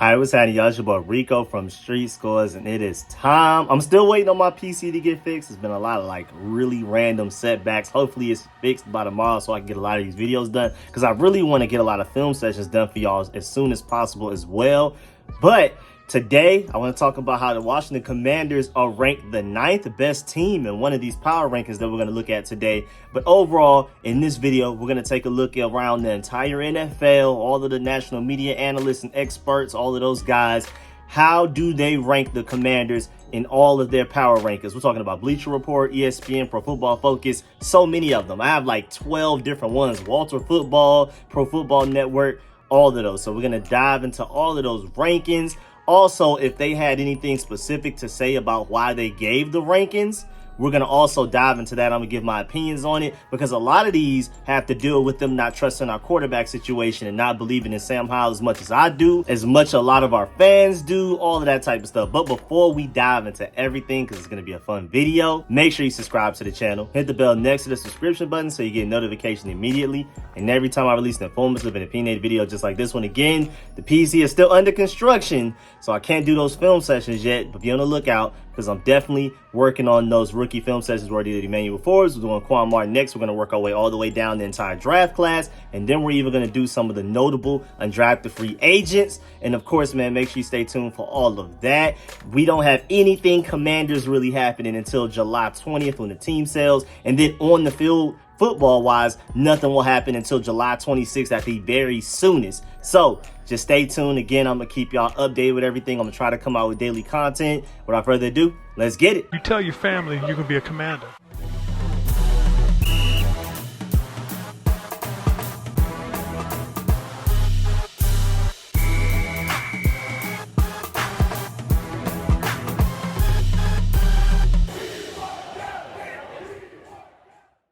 All right, what's happening, y'all? It's your boy Rico from Street Scores, and it is time. I'm still waiting on my PC to get fixed. It's been a lot of really random setbacks. Hopefully it's fixed by tomorrow so I can get a lot of these videos done, because I really want to get a lot of film sessions done for y'all as soon as possible as well. But today, I want to talk about how the Washington Commanders are ranked the 9th best team in one of these power rankings that we're going to look at today. But overall, in this video, we're going to take a look around the entire NFL, all of the national media analysts and experts, all of those guys. How do they rank the Commanders in all of their power rankings? We're talking about Bleacher Report, ESPN, Pro Football Focus, so many of them. I have like 12 different ones. Walter Football, Pro Football Network, all of those. So we're going to dive into all of those rankings. Also, if they had anything specific to say about why they gave the rankings, we're going to also dive into that. I'm going to give my opinions on it, because a lot of these have to deal with them not trusting our quarterback situation and not believing in Sam Howell as much as I do, as much a lot of our fans do, all of that type of stuff. But before we dive into everything, because it's going to be a fun video, make sure you subscribe to the channel. Hit the bell next to the subscription button so you get notification immediately. And every time I release an informative and opinionated video just like this one, again, the PC is still under construction, so I can't do those film sessions yet, but be on the lookout, because I'm definitely working on those rookie film sessions. We already did Emmanuel Forbes. We're doing Quan Martin next. We're going to work our way all the way down the entire draft class. And then we're even going to do some of the notable undrafted free agents. And of course, man, make sure you stay tuned for all of that. We don't have anything Commanders really happening until July 20th when the team sells. And then on the field, football wise, nothing will happen until July 26th at the very soonest. So just stay tuned. Again, I'm going to keep y'all updated with everything. I'm going to try to come out with daily content. Without further ado, let's get it. You tell your family you're going to be a commander.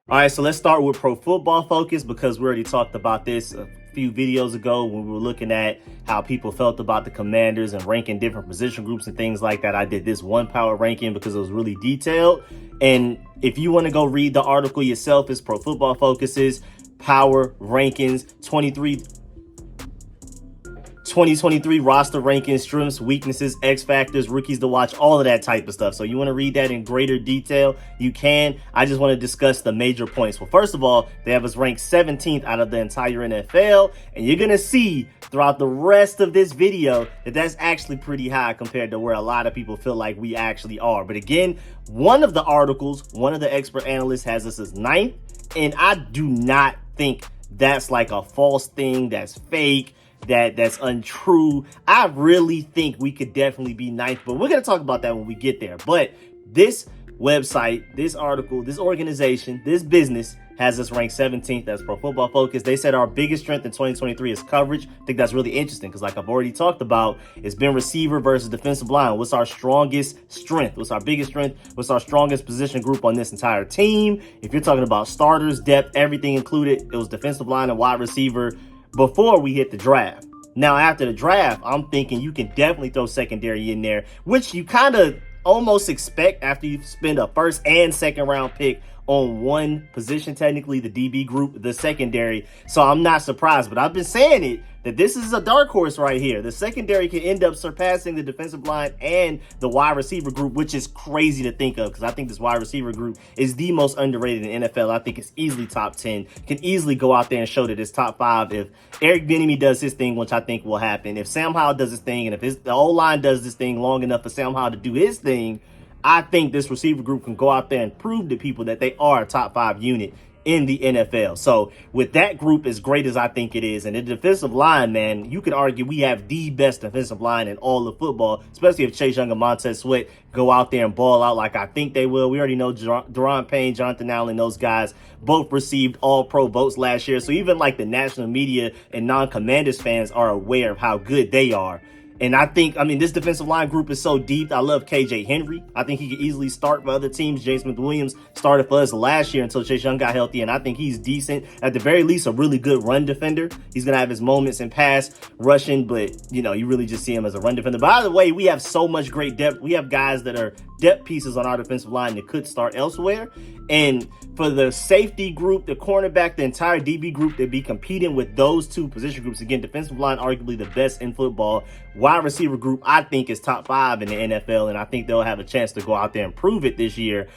All right, so let's start with Pro Football Focus, because we already talked about this a few videos ago when we were looking at how people felt about the Commanders and ranking different position groups and things like that. I did this one power ranking because it was really detailed. And if you want to go read the article yourself, it's Pro Football Focus's Power Rankings 2023 roster rankings, strengths, weaknesses, X factors, rookies to watch, all of that type of stuff. So you want to read that in greater detail, you can. I just want to discuss the major points. Well, first of all, they have us ranked 17th out of the entire NFL, and you're going to see throughout the rest of this video that that's actually pretty high compared to where a lot of people feel like we actually are. But again, one of the articles, one of the expert analysts has us as 9th, and I do not think that's like a false thing, that's fake, that's untrue. I really think we could definitely be 9th, but we're going to talk about that when we get there. But this website, this article, this organization, this business has us ranked 17th as Pro Football Focus. They said our biggest strength in 2023 is coverage. I think that's really interesting, because like I've already talked about, it's been receiver versus defensive line. What's our strongest strength? What's our biggest strength? What's our strongest position group on this entire team? If you're talking about starters, depth, everything included, it was defensive line and wide receiver before we hit the draft. Now, after the draft, I'm thinking you can definitely throw secondary in there, which you kind of almost expect after you spend a first and second round pick on one position, technically the DB group, the secondary. So I'm not surprised, but I've been saying it, that this is a dark horse right here. The secondary can end up surpassing the defensive line and the wide receiver group, which is crazy to think of, because I think this wide receiver group is the most underrated in the NFL. I think it's easily top 10, can easily go out there and show that it's top 5 if Eric Bieniemy does his thing, which I think will happen. If Sam Howell does his thing, and if the O-line does this thing long enough for Sam Howell to do his thing, I think this receiver group can go out there and prove to people that they are a top 5 unit in the NFL. So with that group, as great as I think it is, and the defensive line, man, you could argue we have the best defensive line in all of football, especially if Chase Young and Montez Sweat go out there and ball out like I think they will. We already know Daron Payne, Jonathan Allen, those guys both received all-pro votes last year. So even like the national media and non-Commanders fans are aware of how good they are. And I think, I mean, this defensive line group is so deep. I love KJ Henry. I think he could easily start for other teams. James Smith-Williams started for us last year until Chase Young got healthy, and I think he's decent. At the very least, a really good run defender. He's going to have his moments in pass rushing, but, you know, you really just see him as a run defender. By the way, we have so much great depth. We have guys that are depth pieces on our defensive line that could start elsewhere. And for the safety group, the cornerback, the entire DB group to be competing with those two position groups, again, defensive line, arguably the best in football. wide receiver group, I think, is top 5 in the NFL, and I think they'll have a chance to go out there and prove it this year.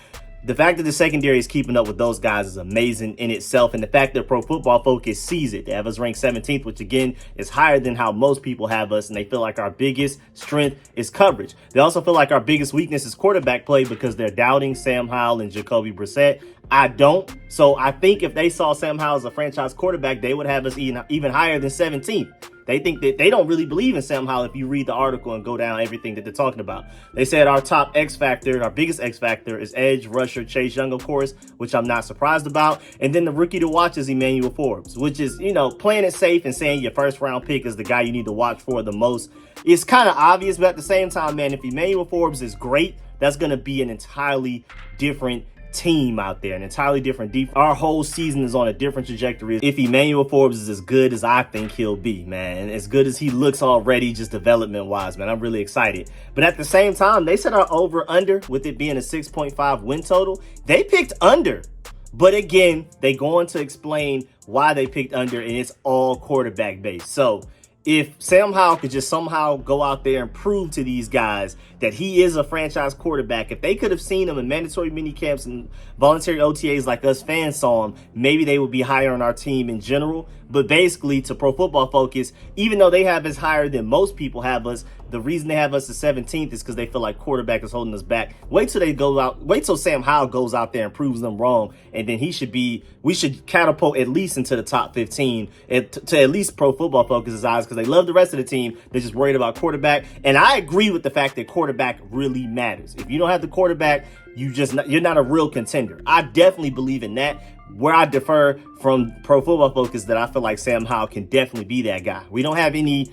The fact that the secondary is keeping up with those guys is amazing in itself, and the fact that Pro Football Focus sees it. They have us ranked 17th, which again is higher than how most people have us, and they feel like our biggest strength is coverage. They also feel like our biggest weakness is quarterback play because they're doubting Sam Howell and Jacoby Brissett. I don't. So I think if they saw Sam Howell as a franchise quarterback, they would have us even higher than 17th. They think that they don't really believe in Sam Howell if you read the article and go down everything that they're talking about. They said our top X factor, our biggest X factor is edge rusher Chase Young, of course, which I'm not surprised about. And then the rookie to watch is Emmanuel Forbes, which is, playing it safe and saying your first round pick is the guy you need to watch for the most. It's kind of obvious, but at the same time, man, if Emmanuel Forbes is great, that's going to be an entirely different team out there, an entirely different defense. Our whole season is on a different trajectory if Emmanuel Forbes is as good as I think he'll be, man. As good as he looks already, just development wise, man. I'm really excited. But at the same time, they said our over under, with it being a 6.5 win total, they picked under. But again, they go on to explain why they picked under, and it's all quarterback based. So if Sam Howell could just somehow go out there and prove to these guys that he is a franchise quarterback, if they could have seen him in mandatory mini camps and voluntary OTAs like us fans saw him, maybe they would be higher on our team in general. But basically, to Pro Football Focus, even though they have us higher than most people have us, the reason they have us at 17th is because they feel like quarterback is holding us back. Wait till Sam Howell goes out there and proves them wrong, and then we should catapult at least into the top 15 to at least Pro Football Focus's eyes, because they love the rest of the team. They're just worried about quarterback. And I agree with the fact that quarterback really matters. If you don't have the quarterback, you're not a real contender. I definitely believe in that. Where I differ from Pro Football Focus, that I feel like Sam Howell can definitely be that guy. We don't have any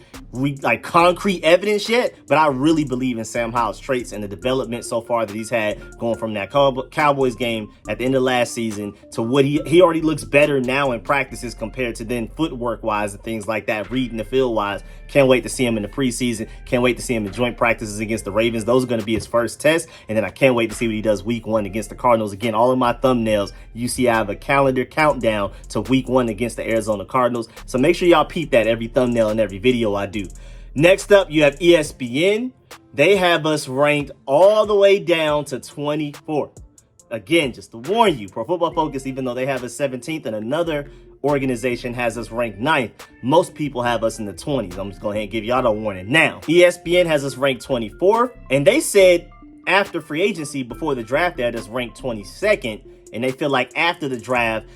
concrete evidence yet, but I really believe in Sam Howell's traits and the development so far that he's had, going from that Cowboys game at the end of last season to what he already looks better now in practices compared to then footwork wise and things like that, reading the field wise. Can't wait to see him in the preseason. Can't wait to see him in joint practices against the Ravens. Those are going to be his first test. And then I can't wait to see what he does week 1 against the Cardinals. Again, all of my thumbnails, you see I have a calendar countdown to week 1 against the Arizona Cardinals. So make sure y'all peep that every thumbnail and every video I do. Next up, you have ESPN. They have us ranked all the way down to 24th. Again, just to warn you, Pro Football Focus, even though they have us 17th and another organization has us ranked 9th, most people have us in the 20s. I'm just going ahead and give y'all the warning now. ESPN has us ranked 24th, and they said after free agency, before the draft, they had us ranked 22nd, and they feel like after the draft,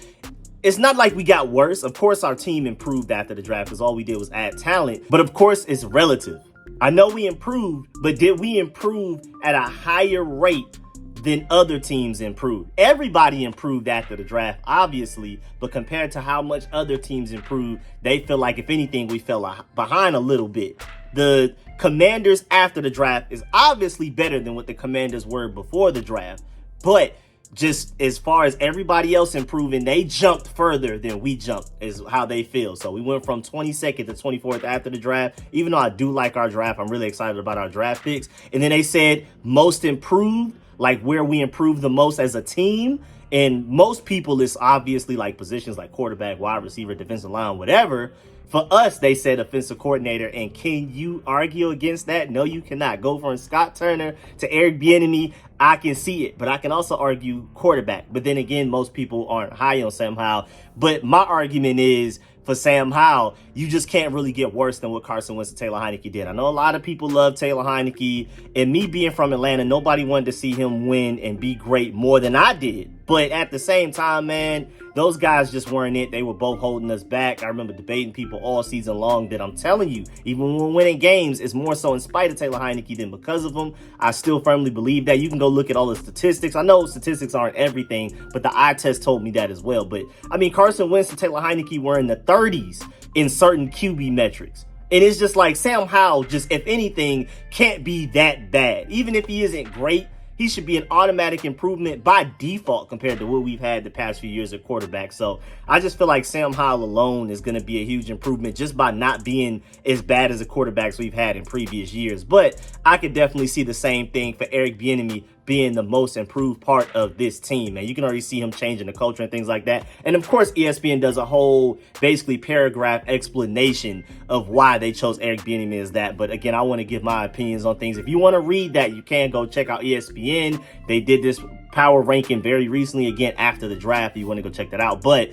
it's not like we got worse. Of course, our team improved after the draft because all we did was add talent. But of course, it's relative. I know we improved, but did we improve at a higher rate than other teams improved? Everybody improved after the draft, obviously, but compared to how much other teams improved, they feel like, if anything, we fell behind a little bit. The Commanders after the draft is obviously better than what the Commanders were before the draft, but just as far as everybody else improving, they jumped further than we jumped, is how they feel. So we went from 22nd to 24th after the draft. Even though I do like our draft, I'm really excited about our draft picks. And then they said most improved, like where we improved the most as a team. And most people, it's obviously like positions like quarterback, wide receiver, defensive line, whatever. For us, they said offensive coordinator. And can you argue against that? No, you cannot. Go from Scott Turner to Eric Bieniemy. I can see it, but I can also argue quarterback. But then again, most people aren't high on Sam Howell. But my argument is, for Sam Howell, you just can't really get worse than what Carson Wentz and Taylor Heineke did. I know a lot of people love Taylor Heineke, and me being from Atlanta, nobody wanted to see him win and be great more than I did. But at the same time, man, those guys just weren't it. They were both holding us back. I remember debating people all season long that, I'm telling you, even when we're winning games, it's more so in spite of Taylor Heineke than because of him. I still firmly believe that. You can go look at all the statistics. I know statistics aren't everything, but the eye test told me that as well. But I mean, Carson Wentz and Taylor Heineke were in the 30s in certain QB metrics. And it's just like Sam Howell, just if anything, can't be that bad. Even if he isn't great, he should be an automatic improvement by default compared to what we've had the past few years at quarterback. So I just feel like Sam Howell alone is going to be a huge improvement just by not being as bad as the quarterbacks we've had in previous years. But I could definitely see the same thing for Eric Bieniemy being the most improved part of this team. And you can already see him changing the culture and things like that. And of course, ESPN does a whole basically paragraph explanation of why they chose Eric Bieniemy as that. But again, I want to give my opinions on things. If you want to read that, you can go check out ESPN. They did this power ranking very recently, again, after the draft. You want to go check that out. But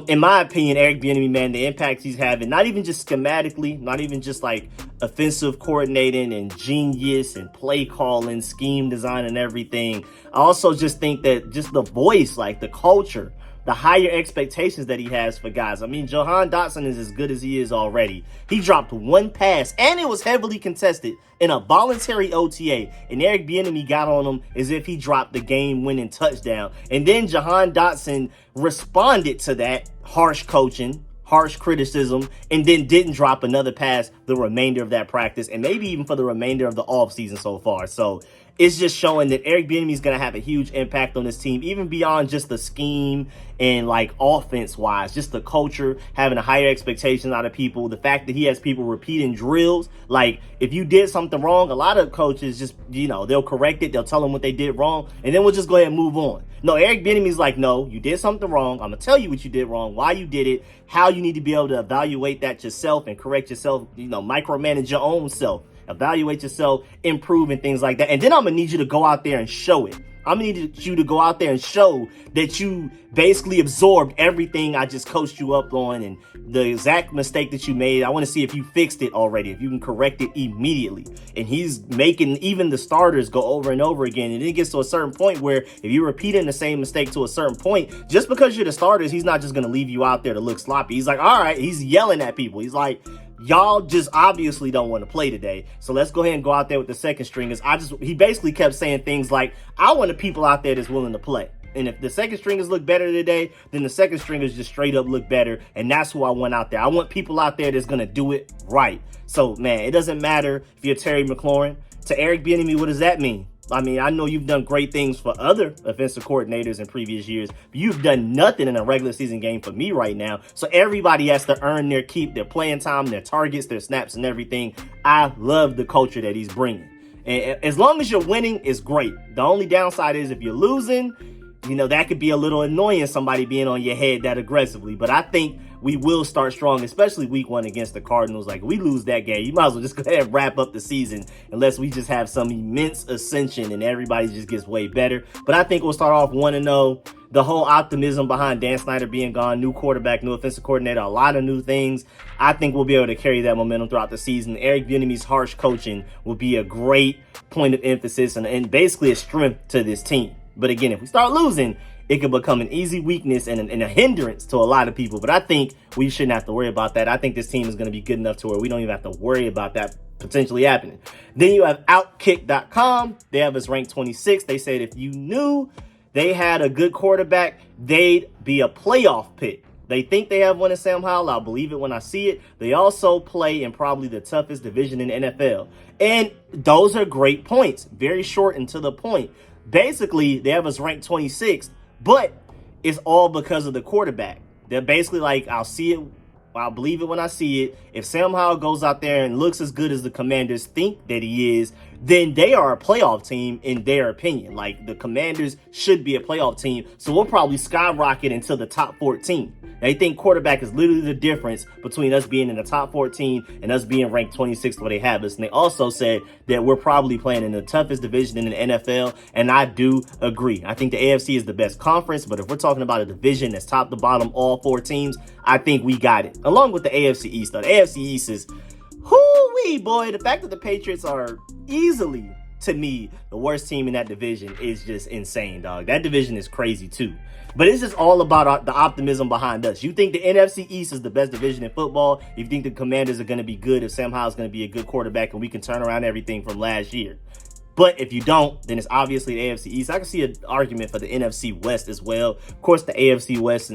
in my opinion, Eric Bieniemy, man, the impact he's having, not even just schematically, not even just like offensive coordinating and genius and play calling, scheme design and everything. I also just think that just the voice, like the culture, the higher expectations that he has for guys. I mean, Jahan Dotson is as good as he is already. He dropped one pass, and it was heavily contested in a voluntary OTA, and Eric Bieniemy got on him as if he dropped the game-winning touchdown. And then Jahan Dotson responded to that harsh coaching, harsh criticism, and then didn't drop another pass the remainder of that practice, and maybe even for the remainder of the offseason so far. So it's just showing that Eric Bieniemy is going to have a huge impact on this team, even beyond just the scheme and like offense-wise, just the culture, having a higher expectation out of people, the fact that he has people repeating drills. Like, if you did something wrong, a lot of coaches just, they'll correct it, they'll tell them what they did wrong, and then we'll just go ahead and move on. No, Eric Bieniemy's like, no, you did something wrong. I'm going to tell you what you did wrong, why you did it, how you need to be able to evaluate that yourself and correct yourself, micromanage your own self. Evaluate yourself, improve, and things like that. And then I'm going to need you to go out there and show it. I'm going to need you to go out there and show that you basically absorbed everything I just coached you up on, and the exact mistake that you made. I want to see if you fixed it already, if you can correct it immediately. And he's making even the starters go over and over again. And it gets to a certain point where if you're repeating the same mistake to a certain point, just because you're the starters, he's not just going to leave you out there to look sloppy. He's like, all right, he's yelling at people. He's like, y'all just obviously don't want to play today, so let's go ahead and go out there with the second stringers. He basically kept saying things like, I want the people out there that's willing to play. And if the second stringers look better today, then the second stringers just straight up look better. And that's who I want out there. I want people out there that's going to do it right. So, man, it doesn't matter if you're Terry McLaurin. To Eric Bieniemy, what does that mean? I mean, I know you've done great things for other offensive coordinators in previous years, but you've done nothing in a regular season game for me right now. So everybody has to earn their keep, their playing time, their targets, their snaps, and everything. I love the culture that he's bringing. And as long as you're winning, it's great. The only downside is if you're losing, that could be a little annoying, somebody being on your head that aggressively. But I think we will start strong, especially week 1 against the Cardinals. Like, we lose that game, you might as well just go ahead and wrap up the season, unless we just have some immense ascension and everybody just gets way better. But I think we'll start off 1-0. The whole optimism behind Dan Snyder being gone, new quarterback, new offensive coordinator, a lot of new things. I think we'll be able to carry that momentum throughout the season. Eric Bieniemy's harsh coaching will be a great point of emphasis and basically a strength to this team. But again, if we start losing, it could become an easy weakness and a hindrance to a lot of people. But I think we shouldn't have to worry about that. I think this team is going to be good enough to where we don't even have to worry about that potentially happening. Then you have Outkick.com. They have us ranked 26. They said if you knew they had a good quarterback, they'd be a playoff pick. They think they have one in Sam Howell. I'll believe it when I see it. They also play in probably the toughest division in the NFL. And those are great points. Very short and to the point. Basically, they have us ranked 26th, but it's all because of the quarterback. They're basically like, I'll see it, I'll believe it when I see it. If Sam Howell goes out there and looks as good as the Commanders think that he is, then they are a playoff team in their opinion. Like, the Commanders should be a playoff team, so we'll probably skyrocket into the top 14. They think quarterback is literally the difference between us being in the top 14 and us being ranked 26th where they have us. And they also said that we're probably playing in the toughest division in the NFL, and I do agree. I think the AFC is the best conference, but if we're talking about a division that's top to bottom, all 4 teams, I think we got it. Along with the AFC East, though. The AFC East is, whoo-wee, boy. The fact that the Patriots are easily, to me, the worst team in that division is just insane, dog. That division is crazy, too. But it's just all about the optimism behind us. You think the NFC East is the best division in football. You think the Commanders are going to be good if Sam Howell's going to be a good quarterback and we can turn around everything from last year. But if you don't, then it's obviously the AFC East. I can see an argument for the NFC West as well. Of course, the AFC West,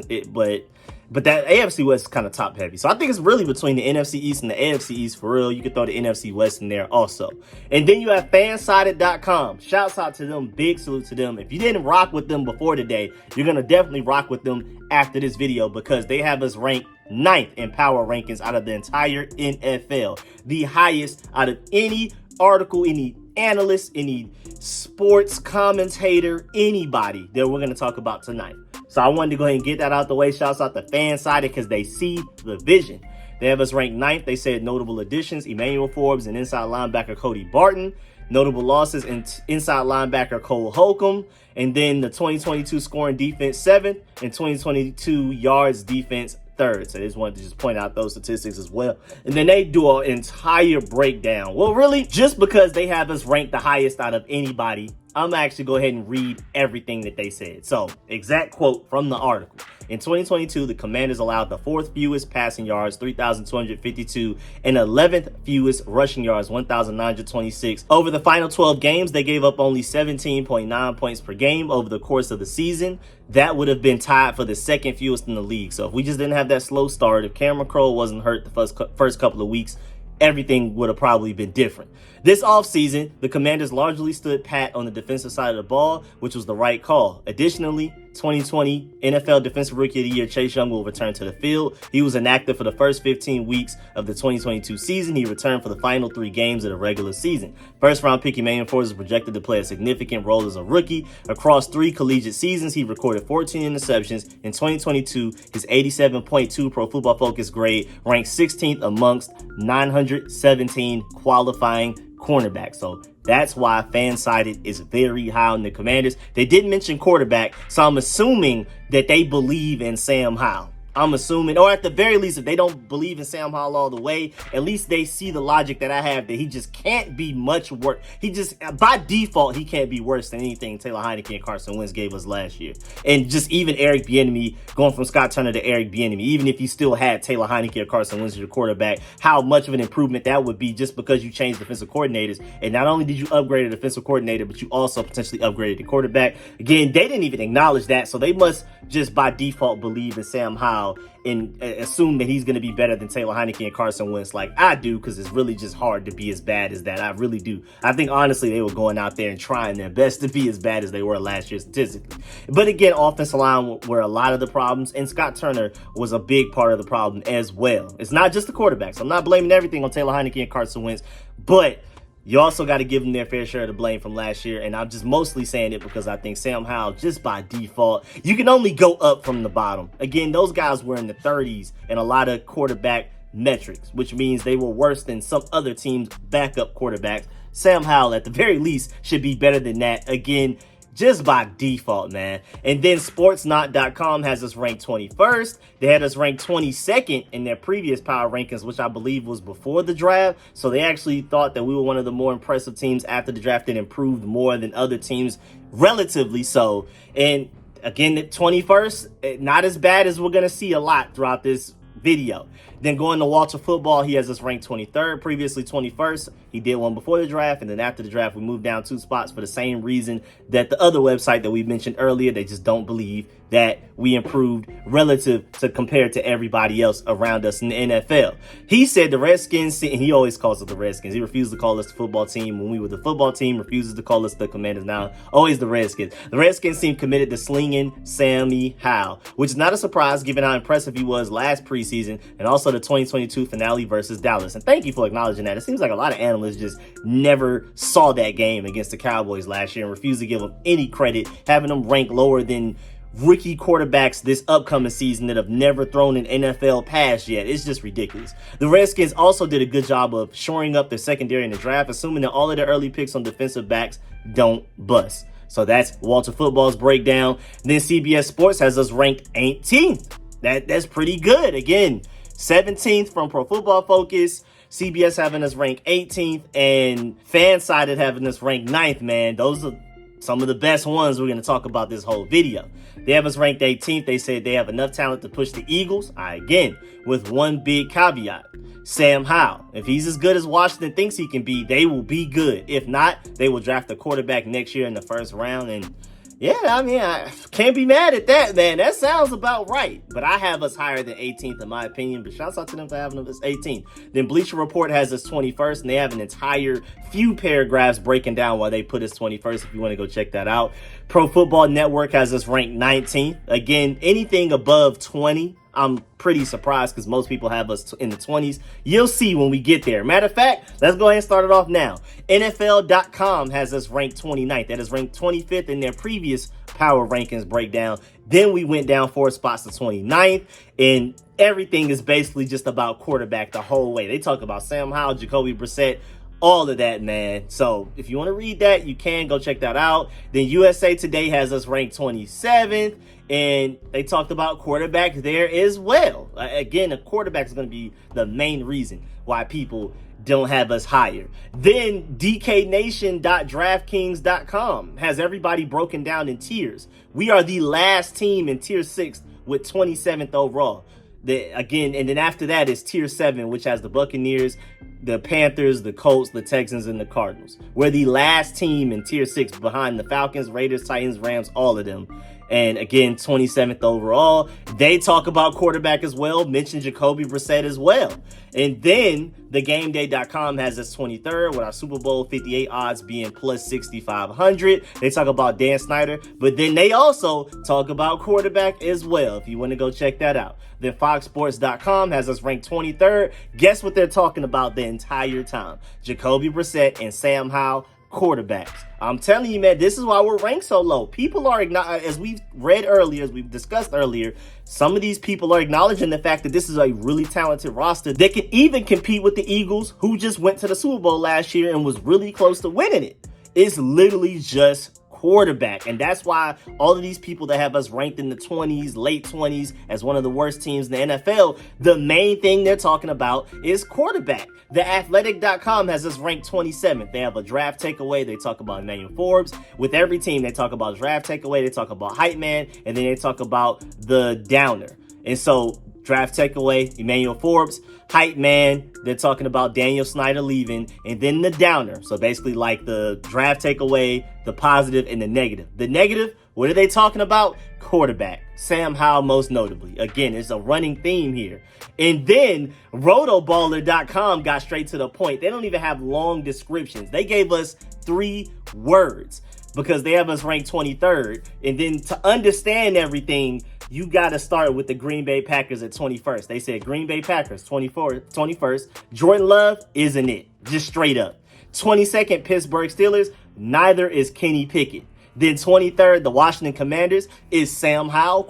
but that AFC West is kind of top heavy. So I think it's really between the NFC East and the AFC East for real. You could throw the NFC West in there also. And then you have fansided.com. Shouts out to them. Big salute to them. If you didn't rock with them before today, you're going to definitely rock with them after this video, because they have us ranked 9th in power rankings out of the entire NFL. The highest out of any article, any analyst, any sports commentator, anybody that we're going to talk about tonight. So I wanted to go ahead and get that out the way. Shouts out to Fansided because they see the vision. They have us ranked 9th. They said notable additions, Emmanuel Forbes and inside linebacker Cody Barton. Notable losses, inside linebacker Cole Holcomb. And then the 2022 scoring defense 7th and 2022 yards defense 3rd. So I just wanted to point out those statistics as well. And then they do an entire breakdown. Well, really, just because they have us ranked the highest out of anybody, I'm going to actually go ahead and read everything that they said. So, exact quote from the article. In 2022, the Commanders allowed the 4th fewest passing yards, 3,252, and 11th fewest rushing yards, 1,926. Over the final 12 games, they gave up only 17.9 points per game over the course of the season. That would have been tied for the 2nd fewest in the league. So if we just didn't have that slow start, if Cameron Crowe wasn't hurt the first couple of weeks, everything would have probably been different. This offseason, the Commanders largely stood pat on the defensive side of the ball, which was the right call. Additionally, 2020 NFL Defensive Rookie of the Year Chase Young will return to the field. He was inactive for the first 15 weeks of the 2022 season. He returned for the final 3 games of the regular season. First-round pick Emmanuel Forbes is projected to play a significant role as a rookie. Across 3 collegiate seasons, he recorded 14 interceptions. In 2022, his 87.2 Pro Football Focus grade ranked 16th amongst 917 qualifying cornerback. So that's why Fansided is very high on the Commanders. They didn't mention quarterback, so I'm assuming that they believe in Sam Howell. I'm assuming, or at the very least, if they don't believe in Sam Howell all the way, at least they see the logic that I have that he just can't be much worse. He just, by default, he can't be worse than anything Taylor Heineke and Carson Wentz gave us last year. And just even Eric Bieniemy, going from Scott Turner to Eric Bieniemy, even if you still had Taylor Heineke or Carson Wentz as your quarterback, how much of an improvement that would be just because you changed defensive coordinators. And not only did you upgrade a defensive coordinator, but you also potentially upgraded the quarterback. Again, they didn't even acknowledge that, so they must just by default believe in Sam Howell and assume that he's going to be better than Taylor Heineke and Carson Wentz like I do, because it's really just hard to be as bad as that. I really do. I think, honestly, they were going out there and trying their best to be as bad as they were last year statistically. But again, offensive line were a lot of the problems, and Scott Turner was a big part of the problem as well. It's not just the quarterbacks. I'm not blaming everything on Taylor Heineke and Carson Wentz, but you also got to give them their fair share of the blame from last year. And I'm just mostly saying it because I think Sam Howell, just by default, you can only go up from the bottom. Again, those guys were in the 30s in a lot of quarterback metrics, which means they were worse than some other teams' backup quarterbacks. Sam Howell, at the very least, should be better than that. Again, just by default, man. And then sportsnot.com has us ranked 21st. They had us ranked 22nd in their previous power rankings, which I believe was before the draft. So they actually thought that we were one of the more impressive teams after the draft and improved more than other teams, relatively so. And again, at 21st, not as bad as we're going to see a lot throughout this video. Then going to Walter Football, he has us ranked 23rd, previously 21st. He did one before the draft, and then after the draft, we moved down 2 spots for the same reason that the other website that we mentioned earlier, they just don't believe that we improved relative to compared to everybody else around us in the NFL. He said the Redskins, and he always calls us the Redskins. He refused to call us the football team when we were the football team, refuses to call us the Commanders now, always the Redskins. The Redskins seem committed to slinging Sammy Howell, which is not a surprise given how impressive he was last preseason and also the 2022 finale versus Dallas. And thank you for acknowledging that. It seems like a lot of analysts just never saw that game against the Cowboys last year and refused to give them any credit, having them ranked lower than rookie quarterbacks this upcoming season that have never thrown an NFL pass yet. It's just ridiculous. The Redskins also did a good job of shoring up their secondary in the draft, assuming that all of their early picks on defensive backs don't bust. So that's Walter Football's breakdown. Then CBS Sports has us ranked 18th. That's pretty good. Again, 17th from Pro Football Focus. CBS having us ranked 18th, and Fansided having us ranked 9th, man. Those are some of the best ones we're going to talk about this whole video. They have us ranked 18th. They said they have enough talent to push the Eagles. Again, with one big caveat. Sam Howell. If he's as good as Washington thinks he can be, they will be good. If not, they will draft a quarterback next year in the first round. And yeah, I mean, I can't be mad at that, man. That sounds about right. But I have us higher than 18th in my opinion. But shouts out to them for having us 18th. Then Bleacher Report has us 21st, and they have an entire few paragraphs breaking down why they put us 21st if you want to go check that out. Pro Football Network has us ranked 19th. Again, anything above 20, I'm pretty surprised because most people have us in the 20s. You'll see when we get there. Matter of fact, let's go ahead and start it off now. NFL.com has us ranked 29th. That is ranked 25th in their previous power rankings breakdown. Then we went down 4 spots to 29th, and everything is basically just about quarterback the whole way. They talk about Sam Howell, Jacoby Brissett, all of that, man. So if you want to read that, you can go check that out. Then USA Today has us ranked 27th, and they talked about quarterback there as well. Again, a quarterback is going to be the main reason why people don't have us higher. Then DKNation.DraftKings.com has everybody broken down in tiers. We are the last team in tier 6 with 27th overall. Again, and then after that is tier 7, which has the Buccaneers, the Panthers, the Colts, the Texans, and the Cardinals. We're the last team in tier 6 behind the Falcons, Raiders, Titans, Rams, all of them. And again, 27th overall. They talk about quarterback as well, mention Jacoby Brissett as well. And then thegameday.com has us 23rd with our Super Bowl 58 odds being plus 6,500. They talk about Dan Snyder, but then they also talk about quarterback as well, if you want to go check that out. Then foxsports.com has us ranked 23rd. Guess what they're talking about the entire time? Jacoby Brissett and Sam Howell, quarterbacks. I'm telling you, man, this is why we're ranked so low. People are, as we've read earlier, as we've discussed earlier, some of these people are acknowledging the fact that this is a really talented roster that can even compete with the Eagles, who just went to the Super Bowl last year and was really close to winning it. It's literally just quarterback. And that's why all of these people that have us ranked in the 20s, late 20s as one of the worst teams in the NFL, the main thing they're talking about is quarterback. TheAthletic.com has us ranked 27th. They have a draft takeaway. They talk about Emmanuel Forbes. With every team, they talk about draft takeaway. They talk about hype man. And then they talk about the downer. And so draft takeaway, Emmanuel Forbes, hype man, they're talking about Daniel Snyder leaving, and then the downer. So basically like the draft takeaway, the positive, and the negative. The negative, what are they talking about? Quarterback. Sam Howell most notably. Again, it's a running theme here. And then rotoballer.com got straight to the point. They don't even have long descriptions. They gave us 3 words because they have us ranked 23rd. And then to understand everything, you got to start with the Green Bay Packers at 21st. They said Green Bay Packers 21st. Jordan Love isn't it. Just straight up. 22nd, Pittsburgh Steelers. Neither is Kenny Pickett. Then 23rd, the Washington Commanders. Is Sam Howell, ?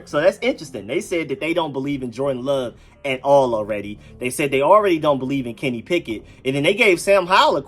So that's interesting. They said that they don't believe in Jordan Love at all already. They said they already don't believe in Kenny Pickett. And then they gave Sam Howell a ?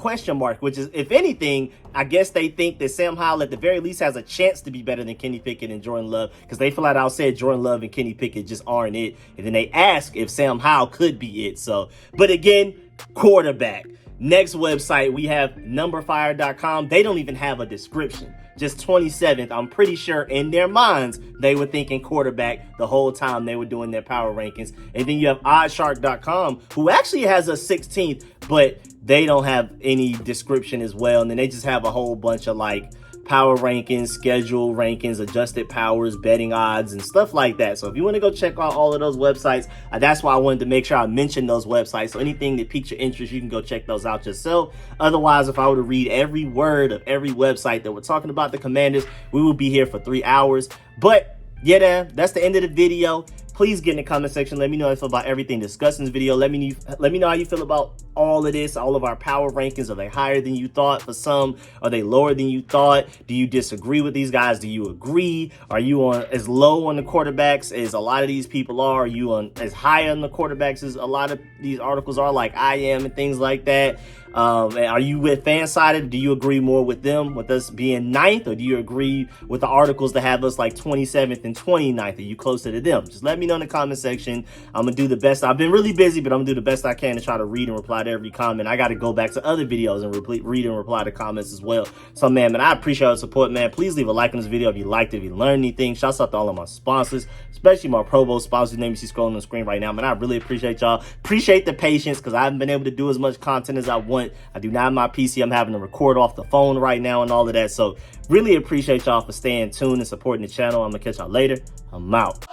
Which is, if anything, I guess they think that Sam Howell at the very least has a chance to be better than Kenny Pickett and Jordan Love, because they flat out said Jordan Love and Kenny Pickett just aren't it. And then they ask if Sam Howell could be it. So, but again, quarterback. Next website, we have numberfire.com. They don't even have a description. Just 27th. I'm pretty sure in their minds, they were thinking quarterback the whole time they were doing their power rankings. And then you have oddshark.com, who actually has a 16th, but they don't have any description as well. And then they just have a whole bunch of like power rankings, schedule rankings, adjusted powers, betting odds, and stuff like that. So if you want to go check out all of those websites, that's why I wanted to make sure I mentioned those websites. So anything that piques your interest, you can go check those out yourself. Otherwise, if I were to read every word of every website that we're talking about the Commanders, we would be here for 3 hours. But yeah, that's the end of the video. Please get in the comment section. Let me know how you feel about everything discussed in this video. Let me know how you feel about all of this, all of our power rankings. Are they higher than you thought for some? Are they lower than you thought? Do you disagree with these guys? Do you agree? Are you on as low on the quarterbacks as a lot of these people are? Are you on as high on the quarterbacks as a lot of these articles are, like I am, and things like that? Are you with Fansided? Do you agree more with them, with us being 9th, or do you agree with the articles that have us like 27th and 29th? Are you closer to them? Just let me know in the comment section. I'm gonna do the best. I've been really busy, but I'm gonna do the best I can to try to read and reply to every comment. I got to go back to other videos and read and reply to comments as well. So man, I appreciate your support, man. Please leave a like on this video if you liked it, if you learned anything. Shouts out to all of my sponsors, especially my Pro Bowl sponsors. Name you see scrolling on the screen right now, man. I really appreciate y'all. Appreciate the patience, because I haven't been able to do as much content as I want. I do not have my PC. I'm having to record off the phone right now and all of that. So really appreciate y'all for staying tuned and supporting the channel. I'm gonna catch y'all later. I'm out.